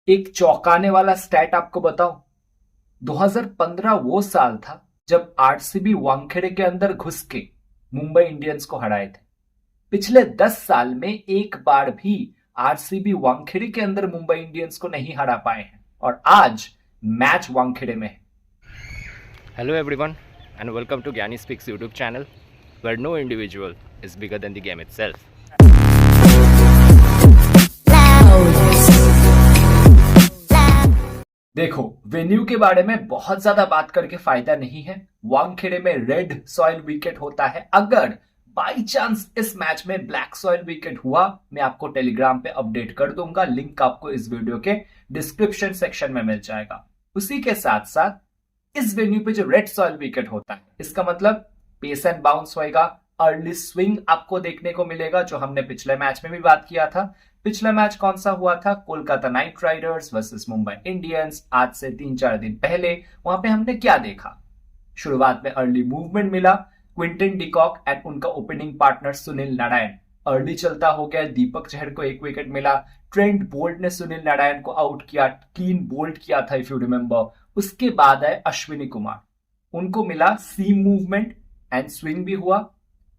एक चौंकाने वाला स्टैट आपको बताऊं। 2015 वो साल था जब आरसीबी वानखेड़े के अंदर घुस के मुंबई इंडियंस को हराए थे। पिछले 10 साल में एक बार भी आरसीबी वानखेड़े के अंदर मुंबई इंडियंस को नहीं हरा पाए हैं और आज मैच वानखेड़े में है। Hello everyone and welcome to Gyani Speaks YouTube channel where no individual is bigger than the game itself. देखो, वेन्यू के बारे में बहुत ज्यादा बात करके फायदा नहीं है। वानखेड़े में रेड सॉइल विकेट होता है। अगर बाई चांस इस मैच में ब्लैक सॉइल विकेट हुआ, मैं आपको टेलीग्राम पे अपडेट कर दूंगा। लिंक आपको इस वीडियो के डिस्क्रिप्शन सेक्शन में मिल जाएगा। उसी के साथ साथ इस वेन्यू पे जो रेड सॉइल विकेट होता है, इसका मतलब पेस एंड बाउंस होएगा, अर्ली स्विंग आपको देखने को मिलेगा, जो हमने पिछले मैच में भी बात किया था। पिछला मैच कौन सा हुआ था? Kolkata night Riders versus Mumbai Indians. आज से 3-4 दिन पहले वहां पे हमने क्या देखा? शुरुआत में अर्ली मूवमेंट मिला। क्विंटन डिकॉक एंड उनका opening partner Sunil Narayan early चलता हो गया। दीपक चहर को एक विकेट मिला। ट्रेंट बोल्ट ने सुनील नारायण को आउट किया, क्लीन बोल्ड किया था इफ यू रिमेंबर। उसके बाद आए अश्विनी कुमार, उनको मिला सीम मूवमेंट एंड स्विंग भी हुआ।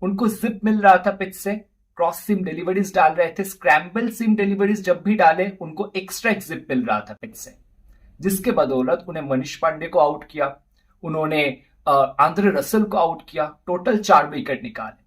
उनको जिप मिल रहा था पिच से, क्रॉस सीम डिलीवरीज डाल रहे थे। स्क्रैम्बल सीम डिलीवरीज जब भी डाले उनको एक्स्ट्रा जिप मिल रहा था पिच से, जिसके बदौलत उन्हें मनीष पांडे को आउट किया, उन्होंने आंद्रे रसल को आउट किया। टोटल 4 विकेट निकाले।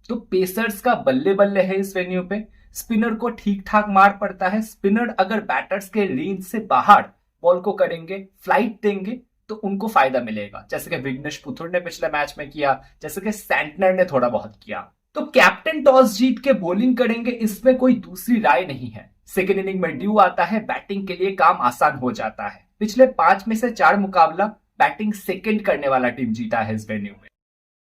तो पेसर्स का बल्ले बल्ले है इस वेन्यू पे। स्पिनर को ठीक ठाक मार पड़ता है। स्पिनर अगर बैटर्स के रेंज से बाहर बॉल को करेंगे, फ्लाइट देंगे, तो उनको फायदा मिलेगा, जैसे कि विघ्नेश पुथुर ने पिछले मैच में किया, जैसे कि सैंटनर ने थोड़ा बहुत किया। तो कैप्टन टॉस जीत के बॉलिंग करेंगे, इसमें कोई दूसरी राय नहीं है। सेकेंड इनिंग में ड्यू आता है, बैटिंग के लिए काम आसान हो जाता है। पिछले 5 में से 4 मुकाबला बैटिंग सेकेंड करने वाला टीम जीता है इस वेन्यू में।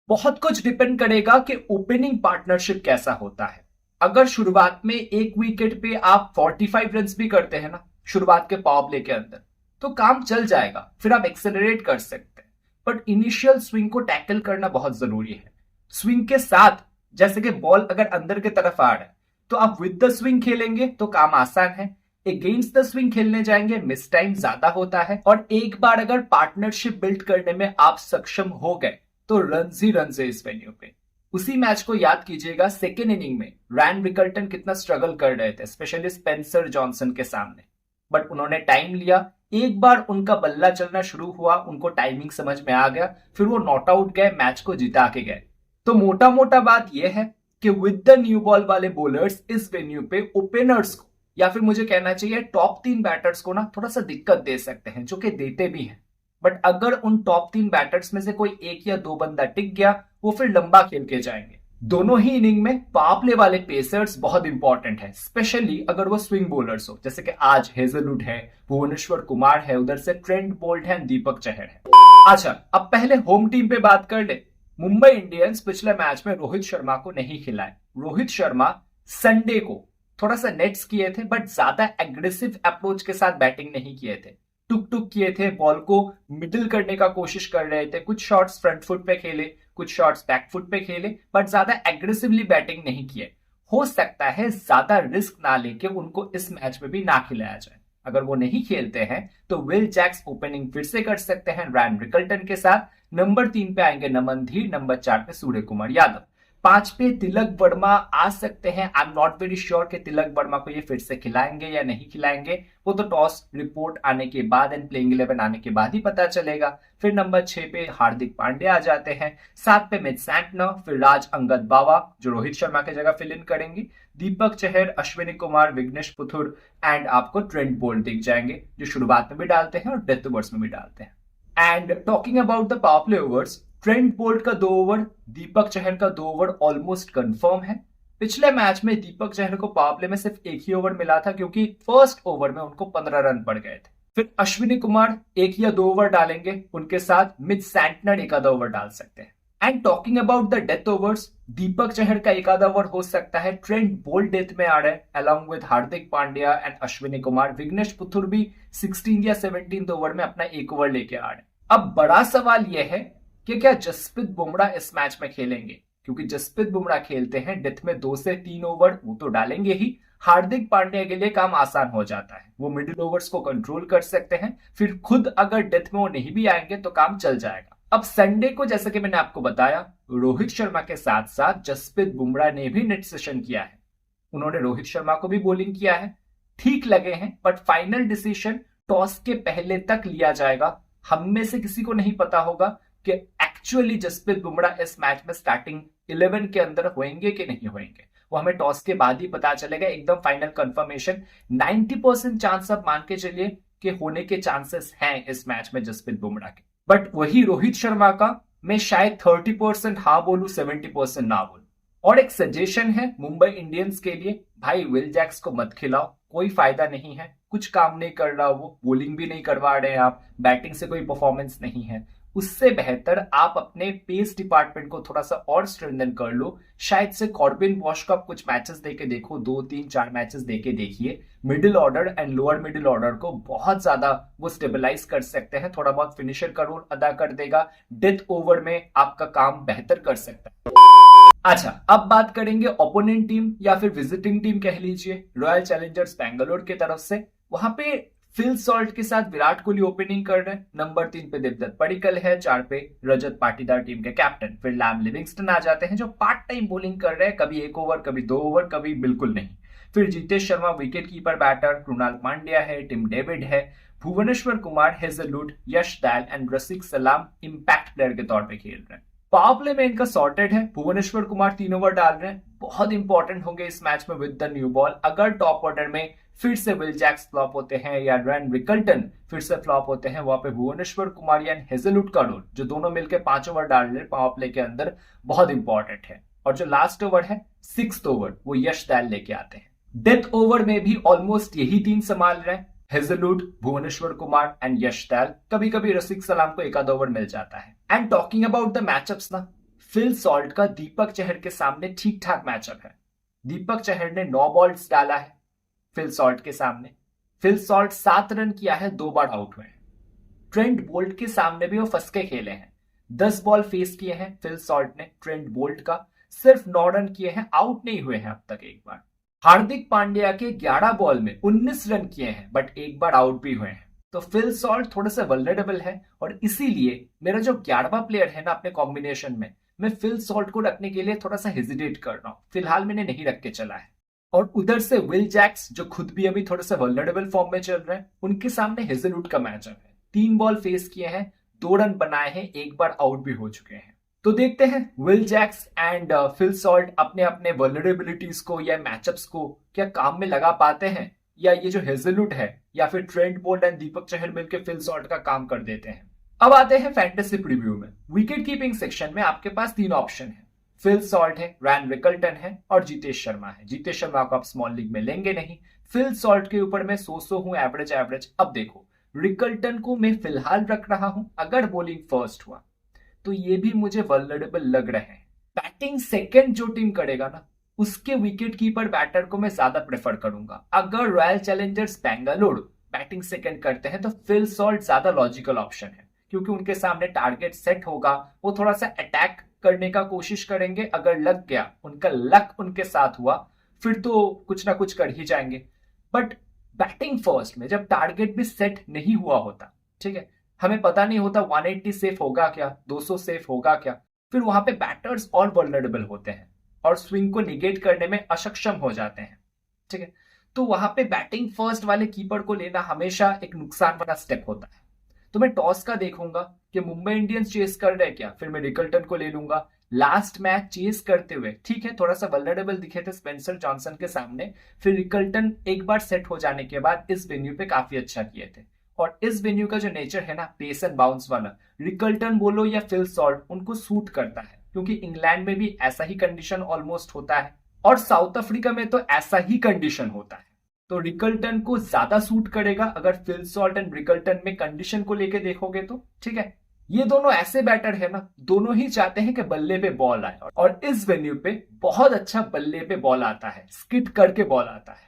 बहुत कुछ डिपेंड करेगा कि ओपनिंग पार्टनरशिप कैसा होता है। अगर शुरुआत में एक विकेट पे आप 45 रन भी करते हैं ना शुरुआत के पावर प्ले के अंदर, तो काम चल जाएगा, फिर आप एक्सेलरेट कर सकते हैं। बट इनिशियल स्विंग को टैकल करना बहुत जरूरी है। स्विंग के साथ, जैसे कि बॉल अगर अंदर की तरफ आ रहा है तो आप विद द स्विंग खेलेंगे तो काम आसान है। अगेंस्ट द स्विंग खेलने जाएंगे, मिस टाइम ज्यादा होता है। और एक बार अगर पार्टनरशिप बिल्ड करने में आप सक्षम हो गए तो रन्स ही रन्स है इस वेन्यू पे। उसी मैच को याद कीजिएगा, सेकेंड इनिंग में रैन रिकल्टन कितना स्ट्रगल कर रहे थे, स्पेशली स्पेंसर जॉनसन के सामने। बट उन्होंने टाइम लिया। एक बार उनका बल्ला चलना शुरू हुआ, उनको टाइमिंग समझ में आ गया, फिर वो नॉट आउट गए, मैच को जिता के गए। तो मोटा मोटा बात यह है कि विद द न्यू बॉल वाले बॉलर्स इस वेन्यू पे ओपनर्स को, या फिर मुझे कहना चाहिए टॉप 3 बैटर्स को ना थोड़ा सा दिक्कत दे सकते हैं, जो कि देते भी हैं। बट अगर उन टॉप 3 बैटर्स में से कोई एक या 2 बंदा टिक गया, वो फिर लंबा खेल के जाएंगे। दोनों ही इनिंग में पावर प्ले वाले पेसर्स बहुत इंपॉर्टेंट है, स्पेशली अगर वो स्विंग बॉलर्स हो, जैसे कि आज हेजलवुड है, भुवनेश्वर कुमार है, उधर से ट्रेंट बोल्ट है, दीपक चहर है। अच्छा, अब पहले होम टीम पे बात कर ले। मुंबई इंडियंस पिछले मैच में रोहित शर्मा को नहीं खिलाए। रोहित शर्मा संडे को थोड़ा सा नेट्स किए थे, बट ज्यादा एग्रेसिव अप्रोच के साथ बैटिंग नहीं किए थे। टुक टुक किए थे, बॉल को मिडिल करने का कोशिश कर रहे थे। कुछ शॉट्स फ्रंट फुट पे खेले, कुछ शॉट्स बैक फुट पे खेले, बट ज्यादा एग्रेसिवली बैटिंग नहीं किए। हो सकता है ज्यादा रिस्क ना लेके उनको इस मैच में भी ना खिलाया जाए। अगर वो नहीं खेलते हैं तो विल जैक्स ओपनिंग फिर से कर सकते हैं रैन रिकल्टन के साथ। नंबर 3 पे आएंगे नमन धीर, नंबर 4 पे सूर्य कुमार यादव, 5 पे तिलक वर्मा आ सकते हैं। I am not very sure कि तिलक वर्मा को ये फिर से खिलाएंगे या नहीं खिलाएंगे, वो तो टॉस रिपोर्ट आने के बाद एंड प्लेइंग 11 आने के बाद ही पता चलेगा। फिर नंबर 6 पे हार्दिक पांडे आ जाते हैं, 7 पे मिथ सैंटनर, फिर राज अंगद बावा जो रोहित शर्मा की जगह फिल इन करेंगे, दीपक चहर, अश्विनी कुमार, विघ्नेश पुथुर एंड आपको ट्रेंट बोल्ट दिख जाएंगे, जो शुरुआत में भी डालते हैं और डेथ ओवर्स में भी डालते हैं। And talking about the power play overs, Trent Boult का 2 ओवर, दीपक चहर का 2 ओवर ऑलमोस्ट कंफर्म है। पिछले मैच में दीपक चहर को पावर प्ले में सिर्फ एक ही ओवर मिला था, क्योंकि फर्स्ट ओवर में उनको 15 रन पड़ गए थे। फिर अश्विनी कुमार 1 या 2 ओवर डालेंगे, उनके साथ मिथ सैंटनर 1 आधा ओवर डाल सकते हैं। And talking about the death overs, Deepak Chahar का 1 आधा ओवर हो सकता है। ट्रेंट बोल्ट डेथ में आ रहे हैं along with Hardik Pandya and Ashwani Kumar. Vignesh Puthur भी 16 या 17 ओवर में अपना 1 ओवर लेके आ रहे हैं। अब बड़ा सवाल यह है कि क्या जसप्रीत बुमराह इस मैच में खेलेंगे, क्योंकि जसप्रीत बुमराह खेलते हैं डेथ में 2 से 3 ओवर, वो तो डालेंगे ही। हार्दिक पांड्या के लिए काम आसान हो जाता है, वो मिडिल ओवर्स को कंट्रोल कर सकते हैं, फिर खुद अगर डेथ में वो नहीं भी आएंगे तो काम चल जाएगा। अब संडे को जैसे कि मैंने आपको बताया, रोहित शर्मा के साथ साथ जसप्रीत बुमराह ने भी नेट सेशन किया है। उन्होंने रोहित शर्मा को भी बॉलिंग किया है, ठीक लगे हैं, बट फाइनल डिसीजन टॉस के पहले तक लिया जाएगा। हम में से किसी को नहीं पता होगा कि एक्चुअली जसप्रीत बुमराह इस मैच में स्टार्टिंग 11 के अंदर होंगे कि नहीं होंगे, वो हमें टॉस के बाद ही पता चलेगा। एकदम फाइनल कंफर्मेशन 90% चांस आप मान के चलिए कि होने के चांसेस हैं इस मैच में जसप्रीत बुमराह के। बट वही रोहित शर्मा का मैं शायद 30% हाँ बोलूं, 70% ना बोलूं। और एक सजेशन है मुंबई इंडियंस के लिए, भाई विल जैक्स को मत खिलाओ, कोई फायदा नहीं है, कुछ काम नहीं कर रहा, वो बॉलिंग भी नहीं करवा रहे हैं, आप बैटिंग से कोई परफॉर्मेंस नहीं है। उससे बेहतर आप अपने पेस डिपार्टमेंट को थोड़ा सा और स्ट्रेंथन कर लो। शायद से कॉर्बिन बॉश को आप कुछ मैचेस देके देखो, 2 3 4 मैचेस देके देखिए, middle order and lower middle order को बहुत ज्यादा वो स्टेबलाइज कर सकते हैं, थोड़ा बहुत फिनिशर का रोल अदा कर देगा, डेथ ओवर में आपका काम बेहतर कर सकता है। अच्छा, अब बात करेंगे ओपोनेंट टीम या फिर विजिटिंग टीम कह लीजिए, रॉयल चैलेंजर्स बेंगलोर की तरफ से। वहां पे फिल सॉल्ट के साथ विराट कोहली ओपनिंग कर रहे हैं, नंबर 3 पे देवदत्त पडिक्कल है, 4 पे रजत पाटीदार टीम के कैप्टन, फिर लैम लिविंगस्टन आ जाते हैं जो पार्ट टाइम बॉलिंग कर रहे हैं, कभी 1 ओवर, कभी 2 ओवर, कभी बिल्कुल नहीं। फिर Jitesh Sharma wicket keeper batter, Krunal Pandya है, टिम डेविड है, Bhuvneshwar Kumar, Hazlewood, Yash Dayal and Rasikh Salam impact player के तौर पर खेल रहे हैं। पावर प्ले में इनका सॉर्टेड है, भुवनेश्वर कुमार 3 ओवर डाल रहे हैं, बहुत इंपॉर्टेंट होंगे इस मैच में विद द न्यू बॉल। अगर टॉप ऑर्डर में फिर से विल जैक्स फ्लॉप होते हैं या रैन रिकल्टन फिर से फ्लॉप होते हैं, वहां पे भुवनेश्वर कुमार या हेजलवुड का रोल, जो दोनों मिलकर 5 ओवर डाल रहे हैं पावर प्ले के अंदर, बहुत इंपॉर्टेंट है। और जो लास्ट ओवर है 6th ओवर, वो यश दयाल लेके आते हैं। डेथ ओवर में भी ऑलमोस्ट यही 3 संभाल रहे हैं, हेजलवुड, भुवनेश्वर कुमार एंड यश दयाल, कभी कभी रसिक सलाम को 1 ओवर मिल जाता है। And talking about the matchups ना, फिल सॉल्ट का दीपक चहर के सामने ठीक ठाक मैचअप है। दीपक चहर ने 9 बॉल्स डाला है फिल सॉल्ट के सामने, फिल सॉल्ट 7 रन किया है, 2 बार आउट हुए हैं। ट्रेंट बोल्ट के सामने भी वो फंस के खेले हैं, 10 बॉल फेस किए हैं फिल सॉल्ट ने ट्रेंट बोल्ट का, सिर्फ 9 रन किए हैं, आउट नहीं हुए हैं अब तक एक बार। हार्दिक पांड्या के 11 बॉल में 19 रन किए हैं, बट एक बार आउट भी हुए हैं। तो फिल सॉल्ट थोड़ा सा वल्नरेबल है, और इसीलिए मेरा जो 11वां प्लेयर है ना अपने कॉम्बिनेशन में, मैं फिल सॉल्ट को रखने के लिए थोड़ा सा हेजिटेट कर रहा हूं। फिलहाल मैंने नहीं रख के चला है। और उधर से विल जैक्स, जो खुद भी अभी थोड़ा सा वल्नरेबल फॉर्म में चल रहे हैं, उनके सामने हेजलवुड का मैचअप है। 3 बॉल फेस किए हैं, 2 रन बनाए हैं, 1 बार आउट भी हो चुके हैं। तो देखते हैं Will Jacks and Phil Salt अपने अपने वल्नरेबिलिटीज को या मैचअप्स को क्या काम में लगा पाते हैं, या ये जो हेजलवुड है या फिर Trent Boult and Deepak Chahar मिलकर फिल सॉल्ट का काम कर देते हैं। अब आते हैं फैंटेसी प्रीव्यू में। विकेट कीपिंग सेक्शन में आपके पास 3 ऑप्शन है, फिल सॉल्ट है, रैन रिकल्टन है और जीतेश शर्मा है। जीतेश शर्मा को आप स्मॉल लीग में लेंगे नहीं, फिल सॉल्ट के ऊपर मैं 100 हूं, एवरेज। अब देखो, रिकल्टन को मैं फिलहाल रख रहा हूं, अगर बॉलिंग फर्स्ट हुआ तो ये भी मुझे वल्नरेबल लग रहे हैं। बैटिंग सेकंड जो टीम करेगा ना, उसके विकेट कीपर बैटर को मैं ज्यादा प्रेफर करूंगा। अगर royal Challengers Bangalore batting second करते हैं तो फिल सॉल्ट ज्यादा लॉजिकल ऑप्शन है, क्योंकि उनके सामने टारगेट सेट होगा, वो थोड़ा सा अटैक करने का कोशिश करेंगे, अगर लग गया, उनका लक उनके साथ हुआ, फिर तो कुछ ना कुछ कर ही जाएंगे। बट बैटिंग फर्स्ट में जब टारगेट भी सेट नहीं हुआ होता, ठीक है, हमें पता नहीं होता 180 सेफ होगा क्या, 200 सेफ होगा क्या, फिर वहां पे बैटर्स और वल्नरेबल होते हैं और स्विंग को निगेट करने में अक्षम हो जाते हैं, ठीक है। तो वहां पे बैटिंग फर्स्ट वाले कीपर को लेना हमेशा एक नुकसान वाला स्टेप होता है। तो मैं टॉस का देखूंगा कि मुंबई इंडियंस चेस कर रहे हैं क्या, फिर मैं रिकल्टन को ले लूंगा। लास्ट मैच चेस करते हुए ठीक है थोड़ा सा वल्नरेबल दिखे थे स्पेंसर जॉनसन के सामने, फिर रिकल्टन एक बार सेट हो जाने के बाद इस वेन्यू पे काफी अच्छा किए थे। और इस वेन्यू का जो नेचर है ना, पेस एंड बाउंस वाला, रिकल्टन बोलो या फिल सॉल्ट, उनको सूट करता है, क्योंकि इंग्लैंड में भी ऐसा ही कंडीशन ऑलमोस्ट होता है और साउथ अफ्रीका में तो ऐसा ही कंडीशन होता है। तो रिकल्टन को ज्यादा सूट करेगा अगर फिल सॉल्ट एंड रिकल्टन में कंडीशन को लेके देखोगे तो, ठीक है। ये दोनों ऐसे बैटर है ना, दोनों ही चाहते हैं कि बल्ले पे बॉल आए, और इस वेन्यू पे बहुत अच्छा बल्ले पे बॉल आता है, स्किट करके बॉल आता है।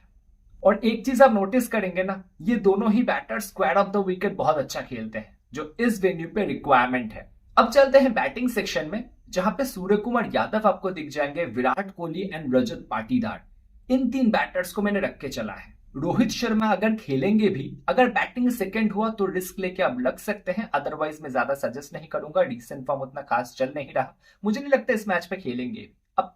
और एक चीज आप नोटिस करेंगे ना, ये दोनों ही batter square of the wicket बहुत अच्छा खेलते हैं, जो इस वेन्यू पे रिक्वायरमेंट है। अब चलते हैं बैटिंग सेक्शन में, जहां पे सूर्य कुमार यादव आपको दिख जाएंगे, Virat Kohli and Rajat Patidar. In 3 batters को मैंने रख के चला है। रोहित शर्मा अगर खेलेंगे भी, अगर बैटिंग सेकंड हुआ तो रिस्क लेके अब लग सकते हैं, अदरवाइज मैं ज्यादा सजेस्ट नहीं करूंगा। डिसेंट फॉर्म उतना खास चल नहीं रहा, मुझे नहीं लगता इस मैच पे खेलेंगे। अब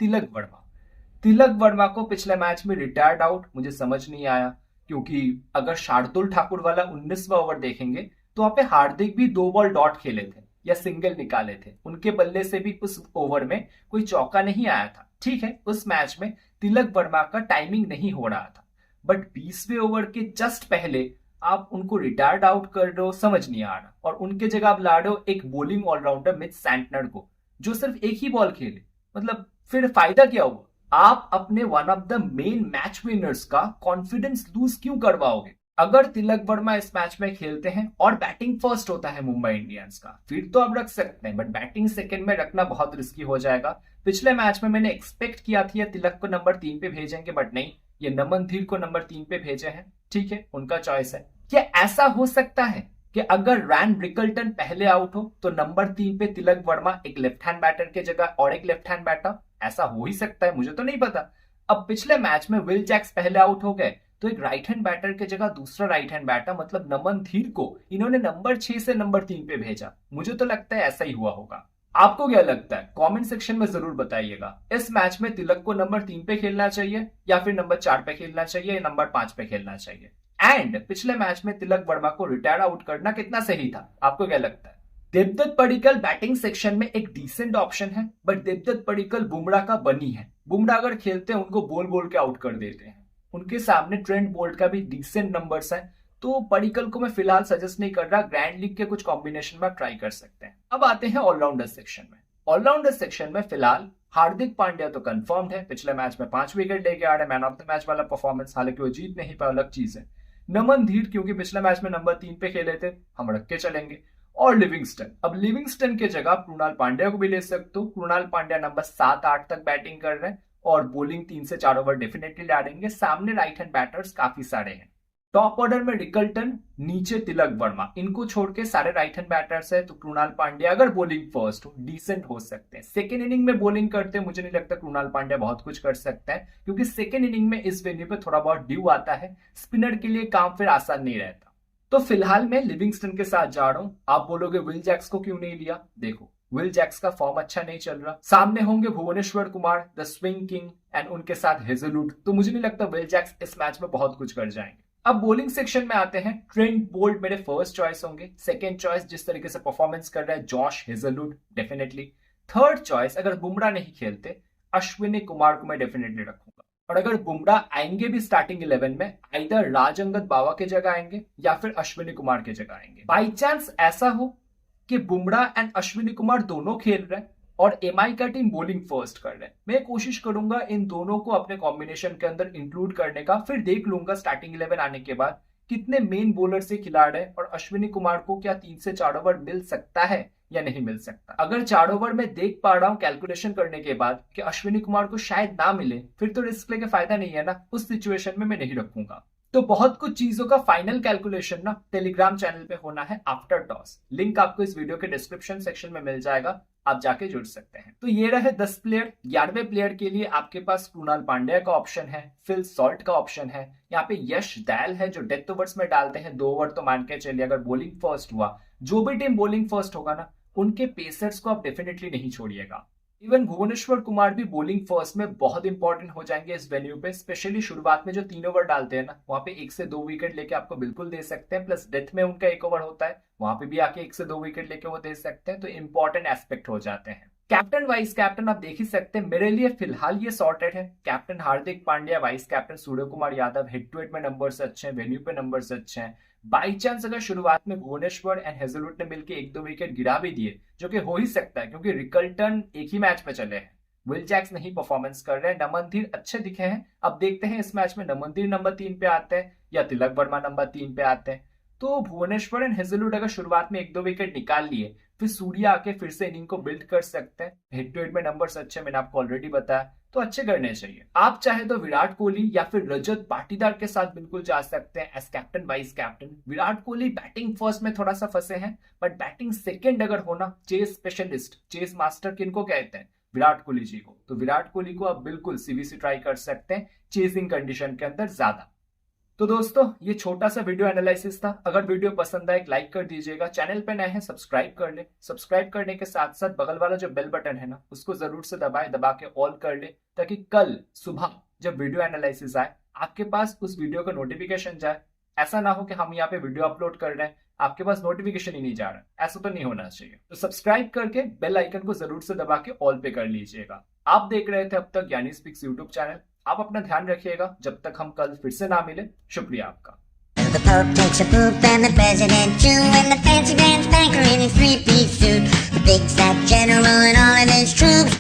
तिलक वर्मा को पिछले मैच में रिटायर्ड आउट मुझे समझ नहीं आया, क्योंकि अगर शार्दुल ठाकुर वाला 19वां ओवर देखेंगे तो वहां पे हार्दिक भी 2 बॉल डॉट खेले थे या सिंगल निकाले थे, उनके बल्ले से भी उस ओवर में कोई चौका नहीं आया था। ठीक है, उस मैच में तिलक वर्मा का टाइमिंग नहीं हो रहा था, बट 20वें ओवर के जस्ट पहले आप उनको रिटायर्ड आउट कर रहे हो, समझ नहीं आ रहा। और उनके जगह आप ला रहे हो एक बॉलिंग ऑलराउंडर मिच सैंटनर को, जो सिर्फ एक ही बॉल खेले, मतलब फिर फायदा क्या हुआ? आप अपने one of the main match winners का कॉन्फिडेंस लूज क्यों करवाओगे? अगर तिलक वर्मा इस मैच में खेलते हैं और बैटिंग फर्स्ट होता है मुंबई इंडियंस का, फिर तो आप रख सकते हैं, बट बैटिंग सेकंड में रखना बहुत रिस्की हो जाएगा। पिछले मैच में मैंने एक्सपेक्ट किया था ये तिलक को नंबर 3 पे भेजेंगे, बट नहीं, ये नमन धीर को नंबर 3 पे भेजे हैं। ठीक है, उनका चॉइस है। क्या ऐसा हो सकता है कि अगर रैन रिकल्टन पहले आउट हो तो नंबर 3 पे तिलक वर्मा एक लेफ्ट हैंड बैटर के जगह और एक लेफ्ट हैंड बैटर? ऐसा हो ही सकता है, मुझे तो नहीं पता। अब पिछले मैच में विल जैक्स पहले आउट हो गए तो एक राइट हैंड बैटर के जगह दूसरा राइट हैंड बैटर मतलब नमन धीर को इन्होंने नंबर 6 से नंबर 3 पे भेजा। मुझे तो लगता है ऐसा ही हुआ होगा। आपको क्या लगता है? कमेंट सेक्शन में जरूर बताइएगा। इस मैच में तिलक को नंबर 3 पे खेलना चाहिए या फिर नंबर 4 पे खेलना चाहिए या नंबर 5 पे खेलना चाहिए? एंड पिछले मैच में तिलक वर्मा को रिटायर आउट करना कितना सही था? आपको क्या लगता है? देवदत्त पडिक्कल बैटिंग सेक्शन में एक डिसेंट ऑप्शन है, बट देवदत्त पडिक्कल बुमराह का बनी है। बुमराह अगर खेलते हैं उनको बोल बोल के आउट कर देते हैं। उनके सामने ट्रेंट बोल्ट का भी डिसेंट नंबर्स है, तो पडिक्कल को मैं फिलहाल सजेस्ट नहीं कर रहा। ग्रैंड लीग के कुछ कॉम्बिनेशन में आप ट्राई कर सकते हैं। अब आते हैं ऑलराउंडर सेक्शन में। ऑलराउंडर सेक्शन में फिलहाल हार्दिक पांड्या तो कंफर्म्ड है, पिछले मैच में 5 विकेट लेके आ रहे, मैन ऑफ द मैच वाला परफॉर्मेंस, हालांकि वो जीत नहीं पाया, अलग चीज है। नमन धीर क्योंकि पिछले मैच में नंबर 3 पे खेले थे, हम रख के चलेंगे। और लिविंगस्टन, अब लिविंगस्टन के जगह कृणाल पांड्या को भी ले सकते हो। कृणाल पांड्या नंबर 7-8 तक बैटिंग कर रहे हैं और बॉलिंग 3 से 4 ओवर डेफिनेटली डालेंगे। सामने राइट हैंड बैटर्स काफी सारे हैं। टॉप ऑर्डर में रिकल्टन, नीचे तिलक वर्मा, इनको छोड़ के सारे राइट हैंड बैटर्स है, तो कृणाल पांड्या अगर बॉलिंग फर्स्ट हो डिसेंट हो सकते हैं। सेकेंड इनिंग में बॉलिंग करते हैं, मुझे नहीं लगता कृणाल पांड्या बहुत कुछ कर सकते हैं, क्योंकि सेकेंड इनिंग में इस वेन्यू पे थोड़ा बहुत ड्यू आता है, स्पिनर के लिए काम फिर आसान नहीं रहता। तो फिलहाल मैं लिविंगस्टन के साथ जा रहा हूं। आप बोलोगे विल जैक्स को क्यों नहीं लिया? देखो, विल जैक्स का फॉर्म अच्छा नहीं चल रहा, सामने होंगे Bhuvneshwar Kumar the swing king and उनके साथ हेजलवुड, तो मुझे नहीं लगता विल जैक्स इस मैच में बहुत कुछ कर जाएंगे। अब बॉलिंग सेक्शन में आते हैं। ट्रेंट बोल्ट मेरे फर्स्ट चॉइस होंगे। सेकंड चॉइस जिस तरीके से परफॉर्मेंस कर रहा है Josh Hazlewood definitely. Third choice अगर बुमराह नहीं खेलते, अश्विनी कुमार को मैं डेफिनेटली रखूंगा। और अगर बुमराह आएंगे भी स्टार्टिंग 11 में, आइदर राजअंगद बावा के जगह आएंगे या फिर अश्विनी कुमार के जगह आएंगे। बाई चांस ऐसा हो कि बुमराह एंड अश्विनी कुमार दोनों खेल रहे हैं और एमआई का टीम बॉलिंग फर्स्ट कर रहे हैं, मैं कोशिश करूंगा इन दोनों को अपने कॉम्बिनेशन के अंदर इंक्लूड करने का। फिर देख लूंगा स्टार्टिंग 11 आने के बाद कितने मेन बॉलर से खिलाड़ी है और अश्विनी कुमार को क्या 3 से 4 ओवर मिल सकता है या नहीं मिल सकता। अगर 4 ओवर में देख पा रहा हूं कैलकुलेशन करने के बाद कि अश्विनी कुमार को शायद ना मिले, फिर तो रिस्क लेके फायदा नहीं है ना, उस सिचुएशन में मैं नहीं रखूंगा। तो बहुत कुछ चीजों का फाइनल कैलकुलेशन ना टेलीग्राम चैनल पे होना है आफ्टर टॉस। लिंक आपको इस वीडियो के डिस्क्रिप्शन सेक्शन में मिल जाएगा, आप जाके जुड़ सकते हैं। तो ये रहे 10 प्लेयर। 11वें प्लेयर के लिए आपके पास कृणाल पांड्या का ऑप्शन है, फिल सॉल्ट का ऑप्शन है, यहाँ पे यश दयाल है जो डेथ ओवर्स में डालते हैं 2 ओवर, तो मान के चलिए अगर बॉलिंग फर्स्ट हुआ, जो भी टीम बॉलिंग फर्स्ट होगा ना, उनके पेसर्स को आप डेफिनेटली नहीं छोड़िएगा। इवन भुवनेश्वर कुमार भी बॉलिंग फर्स्ट में बहुत इंपॉर्टेंट हो जाएंगे इस वेन्यू पे, स्पेशली शुरुआत में जो 3 ओवर डालते हैं ना, वहां पे 1 से 2 विकेट लेके आपको बिल्कुल दे सकते हैं। प्लस डेथ में उनका 1 ओवर होता है, वहां पे भी आके 1 से 2 विकेट लेके वो दे सकते हैं, तो इंपॉर्टेंट एस्पेक्ट हो जाते हैं। कैप्टन वाइस कैप्टन आप देख ही सकते हैं, मेरे लिए फिलहाल ये सॉर्टेड है। Captain Hardik Pandya, vice captain Suryakumar Yadav, head to head में नंबर्स अच्छे हैं, वेन्यू पे नंबर्स अच्छे हैं। बाई चांस अगर शुरुआत में भुवनेश्वर एंड हेजलवुड ने मिलकर 1-2 विकेट गिरा भी दिए, जो कि हो ही सकता है क्योंकि रिकल्टन एक ही मैच में चले हैं, विल जैक्स नहीं परफॉर्मेंस कर रहे हैं, नमनदीर अच्छे दिखे हैं। अब देखते हैं इस मैच में नमनदीर नंबर 3 पे आते हैं या तिलक वर्मा नंबर 3 पे आते हैं। तो भुवनेश्वर एंड हेजलवुड अगर शुरुआत में 1-2 विकेट निकाल लिए, फिर सूर्या आके फिर से इनिंग को बिल्ड कर सकते हैं। हेड टू हेड में नंबर्स अच्छे, मैंने आपको ऑलरेडी बताया, तो अच्छे करने चाहिए। आप चाहे तो विराट कोहली या फिर रजत पाटीदार के साथ बिल्कुल जा सकते हैं as captain vice captain. Virat Kohli batting first में थोड़ा सा फंसे हैं, बट बैटिंग सेकंड अगर होना, चेस स्पेशलिस्ट, चेस मास्टर किनको कहते हैं, विराट कोहली जी को, तो विराट कोहली को आप बिल्कुल सीवीसी ट्राई कर सकते हैं चेसिंग कंडीशन के अंदर ज्यादा। तो दोस्तों ये छोटा सा वीडियो एनालिसिस था। अगर वीडियो पसंद आए लाइक कर दीजिएगा, चैनल पे नए हैं सब्सक्राइब कर ले, सब्सक्राइब करने के साथ साथ बगल वाला जो बेल बटन है ना उसको जरूर से दबा के ऑल कर ले, ताकि कल सुबह जब वीडियो एनालिसिस आए आपके पास उस वीडियो का नोटिफिकेशन जाए। ऐसा ना हो कि हम यहाँ पे वीडियो अपलोड कर रहे हैं आपके पास नोटिफिकेशन ही नहीं जा रहा, ऐसा तो नहीं होना चाहिए। तो सब्सक्राइब करके बेल आइकन को जरूर से दबा के ऑल पे कर लीजिएगा। आप देख रहे थे अब तक ज्ञानी स्पीक्स यूट्यूब चैनल। आप अपना ध्यान रखिएगा, जब तक हम कल फिर से ना मिले। शुक्रिया आपका। The Pope takes a poop and the President too, and the fancy pants banker in his three-piece suit, the big fat general and all of his troops.